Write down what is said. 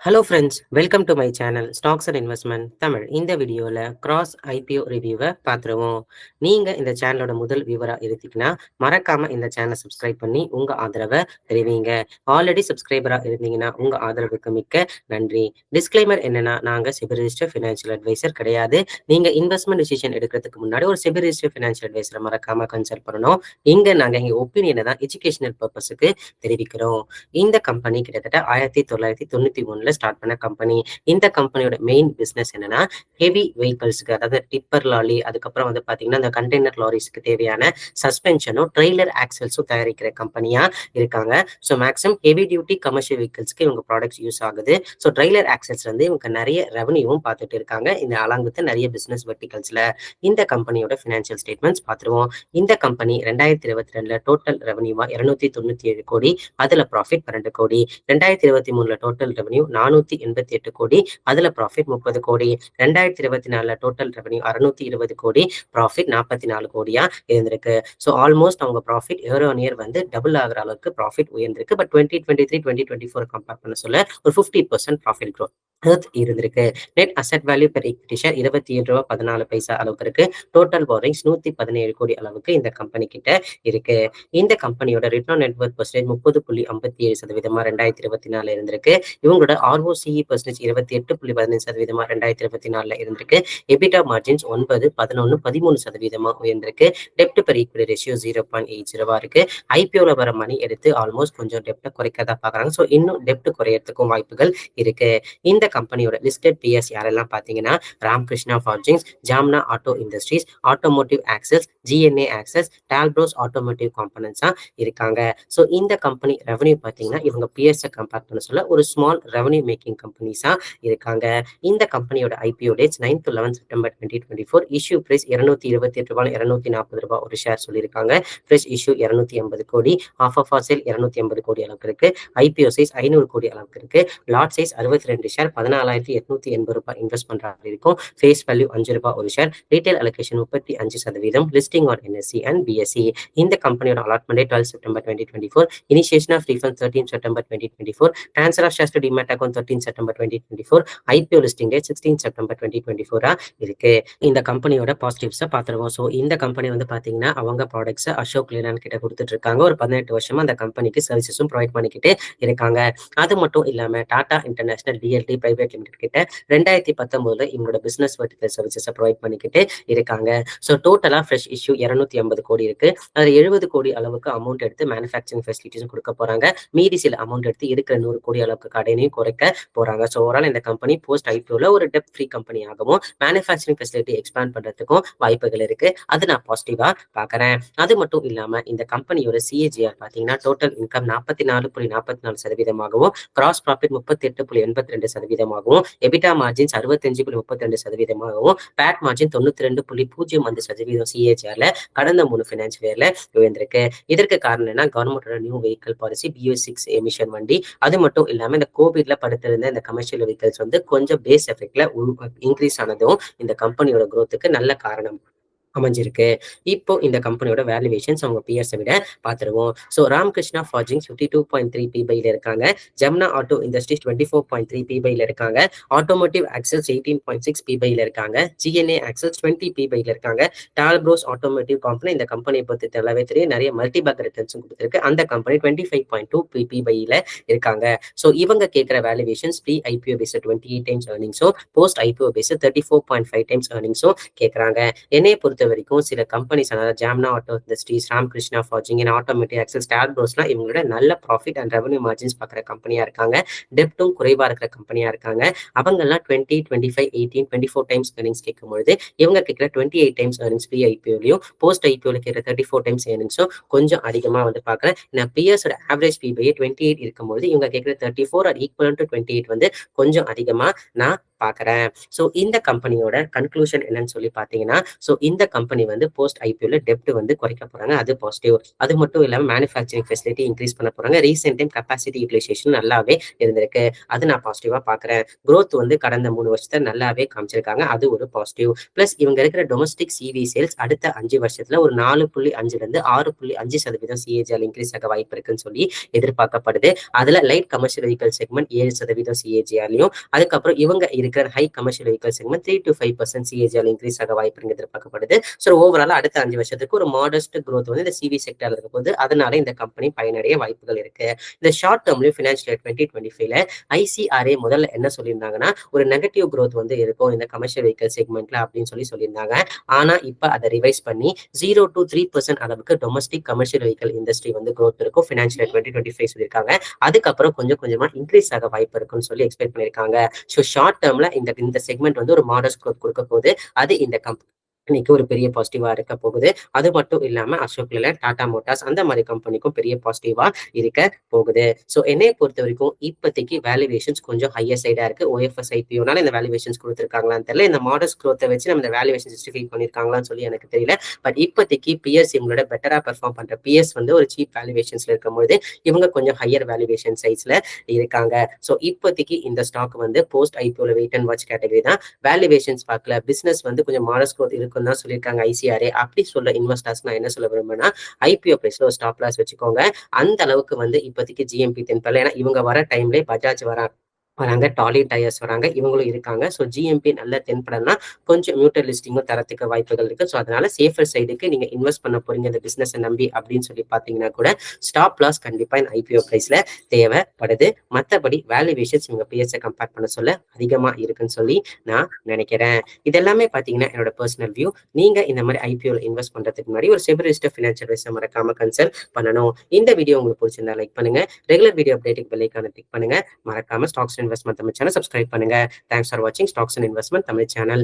Hello friends, welcome to my channel stocks and investment Tamil. இந்த வீடியோவில் cross IPO ரிவ்யூவை பார்த்துருவோம். நீங்கள் இந்த சேனலோட முதல் வியூவராக இருந்தீங்கன்னா மறக்காமல் இந்த சேனலை சப்ஸ்கிரைப் பண்ணி உங்கள் ஆதரவை தெரிவிங்க. ஆல்ரெடி சப்ஸ்கிரைபராக இருந்தீங்கன்னா உங்கள் ஆதரவுக்கு மிக்க நன்றி. டிஸ்க்ளைமர் என்னன்னா, நாங்கள் செபி ரிஜிஸ்டர் ஃபினான்ஷியல் அட்வைசர் கிடையாது. நீங்கள் இன்வெஸ்ட்மெண்ட் டிசிஷன் எடுக்கிறதுக்கு முன்னாடி ஒரு செபி ரிஜிஸ்டர் ஃபினான்ஷியல் அட்வைசரை மறக்காமல் கன்சல்ட் பண்ணணும். இங்கே நாங்கள் எங்கள் ஒப்பீனியனை தான் எஜுகேஷனல் பர்பஸுக்கு தெரிவிக்கிறோம். இந்த கம்பெனி கிட்டத்தட்ட 1993 ஸ்டார்ட் பண்ண கம்பெனி. இந்த கம்பெனியோட மெயின் பிசினஸ் என்னன்னா, ஹெவி வெஹிக்கல்ஸ்க்கு, அதாவது டிப்பர் லாரி, அதுக்கப்புறம் பாத்தீங்கன்னா இந்த கண்டெய்னர் லாரிஸ்க்கு தேவையான சஸ்பென்ஷனும் ட்ரெய்லர் ஆக்சல்ஸும் தயாரிக்கிற கம்பெனியா இருக்காங்க. So maximum heavy duty commercial வெஹிக்கல்ஸ்க்கு இவங்க ப்ராடக்ட்ஸ் யூஸ் ஆகுது. ஸோ ட்ரெய்லர் ஆக்சல்ஸ் இவங்க நிறைய ரெவன்யூவும் பார்த்துட்டு இருக்காங்க. இந்த அலாங் வித் நிறைய பிசினஸ் வெர்டிகல்ஸ்ல. இந்த கம்பெனியோட ஃபினான்ஷியல் ஸ்டேட்மெண்ட்ஸ் பார்த்துருவோம். இந்த கம்பெனி 2022 டோட்டல் ரெவன்யூவா 297 கோடி, அதுல ப்ராஃபிட் 12 கோடி. 2023 டோட்டல் ரெவன்யூ 488 கோடி, அதுல ப்ராஃபிட் 30 கோடி. 2024 டோட்டல் ரெவன்யூ 620 கோடி, ப்ராஃபிட் 44 கோடியா இருந்திருக்கு. ஸோ ஆல்மோஸ்ட் அவங்க profit year on year double ஆகிற அளவுக்கு ப்ராஃபிட் உயர்ந்திருக்கு. பட் 2023 2024 கம்பேர் பண்ண சொல்ல ஒரு 50% ப்ராஃபிட் க்ரோத் இருந்திருக்கு. Net asset value per equity share ₹27.14 அளவுக்கு இருக்கு. டோட்டல் பாரோயிங்ஸ் 117 கோடி அளவுக்கு இந்த கம்பெனி கிட்ட இருக்கு. இந்த கம்பெனியோட return on net Worth percentage 30.57% 2024 இருந்திருக்கு. இவங்களோட ROCE பர்சன்டேஜ் 28.15% 2024 இருந்திருக்கு. EBITDA margins 9, 11, 13% உயர்ந்திருக்கு. டெப்ட் பெர் ஈக்விட்டி ரேஷியோ 0.80 இருக்கு. ஐபிஓல வர மணி எடுத்து ஆல்மோஸ்ட் கொஞ்சம் டெப்ட குறைக்கதா பாக்குறாங்க. ஸோ இன்னும் டெப்ட் குறையறதுக்கும் வாய்ப்புகள் இருக்கு. இந்த கம்பெனியோட லிஸ்டட் பிஎஸ் யாரெல்லாம் பாத்தீங்கன்னா, Ramkrishna forgings, Jamna auto industries, automotive axles, GNA axles, Talbros automotive காம்பனன்ட்ஸா இருக்காங்க. ஸோ இந்த கம்பெனி ரெவன்யூ பாத்தீங்கன்னா, இவங்க பிஎஸ் கம்பேர் பண்ண சொல்ல ஒரு ஸ்மால் ரெவன்யூ மேக்கிங் கம்பெனிஸா இருக்காங்க. இந்த கம்பெனியோட IPO dates 9 to 11 September 2024. Issue price ₹228 240 ஒரு ஷேர் சொல்லியிருக்காங்க. ஃப்ரெஷ் இஷ்யூ 280 கோடி, ஆஃப் ஆஃப் சேல் 280 கோடி அளவுக்கு இருக்கு. ஐபிஓ சைஸ் 500 கோடி அளவுக்கு இருக்கு. லாட் சைஸ் 62 ஷேர், ₹14,880 இன்வெஸ்ட் பண்ற மாதிரி இருக்கும். ஃபேஸ் வேல்யூ ₹5 ஒரு share. Retail allocation 35%. Listing on NSE and BSE. இந்த கம்பெனியோட allotment 12 September 2024. Initiation of refund 13 September 2024. Transfer of shares to demat account 13 September 2024. IPO listing date 16 September 2024 இருக்கு. இந்த கம்பெனியோட பாசிட்டிவ்ஸை பார்த்துருவோம். ஸோ இந்த கம்பெனி பாத்தீங்கன்னா, அவங்க ப்ராடக்ட்ஸை அசோக் லேலாண்ட் கிட்ட கொடுத்துட்டு இருக்காங்க. ஒரு 18 வருஷமா அந்த கம்பெனிக்கு சர்வீசஸும் ப்ரொவைட் பண்ணிக்கிட்டு இருக்காங்க. அது மட்டும் இல்லாம Tata international DLT private limited கிட்ட 2019 இவங்களோட பிசினஸ் வெர்டிகல் சர்வீசஸை ப்ரொவைட் பண்ணிக்கிட்டு இருக்காங்க. ஸோ டோட்டலா ஃப்ரெஷ் இஷ்யூ 280 கோடி இருக்கு. அதுல 70 கோடி அளவுக்கு அமௌண்ட் எடுத்து மேனுஃபேக்சரிங் ஃபெசிலிட்டிஸும் கொடுக்க போறாங்க. மீதி சில அமௌண்ட் எடுத்து இருக்கிற 100 கோடி அளவுக்கு கடனையும் குறைக்க போறாங்க. ஸோ ஓவரால் இந்த கம்பெனி போஸ்ட் ஐபிஓல ஒரு டெப்ட் ஃப்ரீ கம்பெனி ஆகவும் மேனுஃபேக்சரிங் ஃபெசிலிட்டி எக்ஸ்பேண்ட் பண்றதுக்கும் வாய்ப்புகள் இருக்கு. அது நான் பாசிட்டிவா பாக்குறேன். அது மட்டும் இல்லாம இந்த கம்பெனியோட CAGR பாத்தீங்கன்னா, total income 44.44% gross profit 38.82%, EBITDA margins 65.32%, PAT margin 92.05% CAGRல கடந்த 3 ஃபினான்ஷியல் இயர்ல உயர்ந்திருக்கு. இதற்கு காரணம் என்ன? கவர்மெண்டோட new vehicle policy, BS6 emission வண்டி. அது மட்டும் இல்லாம இந்த கோவிட்ல படுத்திருந்த இந்த கமர்ஷியல் வெஹிக்கல்ஸ் கொஞ்சம் பேஸ் எஃபெக்ட்ல இன்க்ரீஸ் ஆனதும் இந்த கம்பெனியோட growthக்கு நல்ல காரணம் அமைஞ்சிருக்கு. இப்போ இந்த கம்பெனியோட வேல்யூவேஷன்ஸ் அவங்க பியர்ஸை விட பார்த்துருவோம். ஸோ ராம்கிருஷ்ணா ஃபார்ஜிங்ஸ் 52.3 PBல இருக்காங்க. ஜம்னா ஆட்டோ இண்டஸ்ட்ரீஸ் 24.3 PBல இருக்காங்க. ஆட்டோமோட்டிவ் ஆக்சல்ஸ் 18.6 PBல இருக்காங்க. GNA ஆக்சல்ஸ் 20 PBல இருக்காங்க. டால்ப்ரோஸ் ஆட்டோமோட்டிவ் கம்பெனி, இந்த கம்பெனியை பத்தி நல்லாவே தெரியும், நிறைய மல்டிபேக் ரிட்டர்ன்ஸும் கொடுத்துருக்கு. அந்த கம்பெனி 25.2 PBல இருக்காங்க. ஸோ இவங்க கேட்கிற valuations pre IPO base 28 times ஏர்னிங்ஸும், போஸ்ட் ஐபிஓ பேஸ் 34.5 டைம்ஸ் ஏர்னிங்ஸும் கேட்கறாங்க. என்னைய பொறுத்த வரைக்கும் சில கம்பெனிஸ், அதாவது Jamna auto industries, Ramkrishna forging, automatic axles, டால்ப்ரோஸ்லாம் இவங்களோட நல்ல ப்ராஃபிட் அண்ட் ரெவன்யூ மார்ஜின்ஸ் பார்க்குற கம்பெனியா இருக்காங்க. டெப்டும் குறைவா இருக்கிற கம்பெனியா இருக்காங்க. அவங்கெல்லாம் 20, 25, 18, 24 டைம்ஸ் ஏர்னிங்ஸ் கேட்கும்பொழுது இவங்க கேட்கிற 28 டைம்ஸ் ஏர்னிங்ஸ் ப்ரீ ஐபிஓலையும், போஸ்ட் ஐபிஓல கேட்கிற 34 டைம்ஸ் ஏர்னிங்ஸும் கொஞ்சம் அதிகமா பார்க்குறேன். நான் பிஎஸோட ஆவரேஜ் PBA 28 இருக்கும்போது இவங்க கேட்கிற 34 ஆர் ஈக்குவல் டு 28 கொஞ்சம் அதிகமா நான் பார்க்குறேன். ஸோ இந்த கம்பெனியோட கன்க்ளூஷன் என்னன்னு சொல்லி பார்த்தீங்கன்னா, ஸோ இந்த கம்பெனி வந்து போஸ்ட் ஐபிஓல டெப்ட் வந்து குறைக்க போறாங்க. அது பாசிட்டிவ். அது மட்டும் இல்லாம மேனுஃபேக்சரிங் ஃபெசிலிட்டி இன்கிரீஸ் பண்ண போறாங்க. ரீசென்ட் டைம் கெப்பாசிட்டி யூட்டிலைசேஷன் நல்லாவே இருந்திருக்கு. அது நான் பாசிட்டிவா பார்க்குறேன். குரோத் வந்து கடந்த 3 வருஷத்துல நல்லாவே காமிச்சிருக்காங்க. அது ஒரு பாசிட்டிவ். பிளஸ் இவங்க இருக்கிற டொமஸ்டிக் சிவி சேல்ஸ் அடுத்த 5 வருஷத்துல ஒரு 4.5லிருந்து 6.5% சிஏஜிஆர் இன்கிரீஸ் ஆக வாய்ப்பு இருக்குன்னு சொல்லி எதிர்பார்க்கப்படுது. அதுல லைட் கமர்ஷியல் வெஹிக்கல் செக்மெண்ட் 7% சிஏஜிஆர்லயும், அதுக்கப்புறம் இவங்க இருக்கிற high commercial vehicle segment 3 to 5% CAGR increase ஆக வாய்ப்பு எதிர்பார்க்கப்படுது. ஸோ ஓவரால் அடுத்த 5 வருஷத்துக்கு ஒரு மாடஸ்ட் growth வந்து இந்த சிவி செக்டர்ல இருக்க போது, அதனால இந்த கம்பெனி பயனடைய வாய்ப்புகள் இருக்கு. இந்த ஷார்ட் டேர்ம்லயும் ஃபினான்ஷியல் இயர் 2025ல ஐசிஆர்ஏ முதல்ல என்ன சொல்லியிருந்தாங்கன்னா, ஒரு நெகட்டிவ் growth வந்து இருக்கும் இந்த கமர்ஷியல் வெஹிக்கல் செக்மெண்ட்ல அப்படின்னு சொல்லியிருந்தாங்க. ஆனா இப்ப அதை ரிவைஸ் பண்ணி 0 to 3% அளவுக்கு டொமஸ்டிக் கமர்ஷியல் வெஹிக்கல் இண்டஸ்ட்ரி வந்து growth இருக்கும் ஃபினான்ஷியல் இயர் 2025 சொல்லியிருக்காங்க. அதுக்கப்புறம் கொஞ்சம் கொஞ்சமா இன்க்ரீஸ் ஆக வாய்ப்பு இருக்குன்னு சொல்லி எக்ஸ்பெக்ட் பண்ணியிருக்காங்க. ஸோ ஷார்ட் டேர்ம்ல இந்த செக்மெண்ட் வந்து ஒரு மாடஸ்ட் growth கொடுக்க போகுது. அது இந்த கம்பெனிக்கு ஒரு பெரிய பாசிட்டிவா இருக்க போகுது. அது மட்டும் இல்லாம அசோக் லேலண்ட், டாடா மோட்டார்ஸ் அந்த மாதிரி கம்பெனிக்கும் பெரிய பாசிட்டிவா இருக்க போகுது. ஸோ என்னைய பொறுத்த வரைக்கும் இப்போதைக்கு வேல்யூவேஷன்ஸ் கொஞ்சம் ஹையர் சைடா இருக்கு. ஓஎஃப்எஸ் ஐபிஓனால இந்த வேல்யூவேஷன்ஸ் கொடுத்துருக்காங்களான்னு தெரியல. இந்த மாடஸ்ட் growth வச்சு நம்ம இந்த வேல்யூவேஷன் ஜஸ்டிஃபை பண்ணிருக்காங்களான்னு சொல்லி எனக்கு தெரியல. பட் இப்போதைக்கு பிஎஸ் இவங்களோட பெட்டரா பெர்ஃபார்ம் பண்ற பிஎஸ் வந்து ஒரு சீப் வேல்யூவேஷன்ஸ்ல இருக்கும்போது இவங்க கொஞ்சம் ஹையர் வேல்யூவேஷன் சைஸ்ல இருக்காங்க. ஸோ இப்போதைக்கு இந்த ஸ்டாக் வந்து போஸ்ட் ஐபிஓல வெயிட் அண்ட் வாட்ச் கேட்டகரி தான். வேல்யூவேஷன்ஸ் பார்க்கல, பிசினஸ் வந்து கொஞ்சம் மாடஸ்ட் growth இருக்குன்னு தான் சொல்லியிருக்காங்க ஐசிஆர்ஏ. அப்படி சொல்ற இன்வெஸ்டர்ஸ் நான் என்ன சொல்ல விரும்புறேன்னா, ஐபிஓ பிரைஸ்ல ஒரு ஸ்டாப் லாஸ் வச்சுக்கோங்க. அந்த அளவுக்கு வந்து இப்போதைக்கு ஜிஎம்பி தென்படல. ஏன்னா இவங்க வர டைம்ல பஜாஜ் வராங்க, டாலி டயர்ஸ் வராங்க, இவங்களும் இருக்காங்க. ஸோ ஜிஎம்பி நல்ல தென்படனா கொஞ்சம் மியூட்டல் லிஸ்டிங்கும் தரத்துக்கு வாய்ப்புகள் இருக்கு. ஸோ அதனால சேஃபர் சைடுக்கு நீங்க இன்வெஸ்ட் பண்ண போறீங்க இந்த பிசினஸ் நம்பி அப்படின்னு சொல்லி பாத்தீங்கன்னா கூட ஸ்டாப் லாஸ் கண்டிப்பா இந்த ஐபிஓ பிரைஸ்ல தேவைப்படுது. மற்றபடி வேல்யூவேஷன்ஸ் இவங்க பிஎஸ்ஐ கம்பேர் பண்ண சொல்ல அதிகமா இருக்குன்னு சொல்லி நான் நினைக்கிறேன். இதெல்லாமே பாத்தீங்கன்னா என்னோட பர்சனல் வியூ. நீங்க இந்த மாதிரி ஐபிஓல இன்வெஸ்ட் பண்றதுக்கு முன்னாடி ஒரு செபி ரிஜிஸ்டர்ட் ஃபினான்ஷியல் அட்வைசர் மறக்காம கன்சல்ட் பண்ணணும். இந்த வீடியோ உங்களுக்கு பிடிச்சிருந்தா லைக் பண்ணுங்க. ரெகுலர் வீடியோ அப்டேட்டுக்கு பெல் ஐகானை கிளிக் பண்ணுங்க. மறக்காம stocks investment Tamil channel subscribe பண்ணுங்க. தேங்க்ஸ் ஃபார் வாட்சிங் stocks and investment Tamil channel.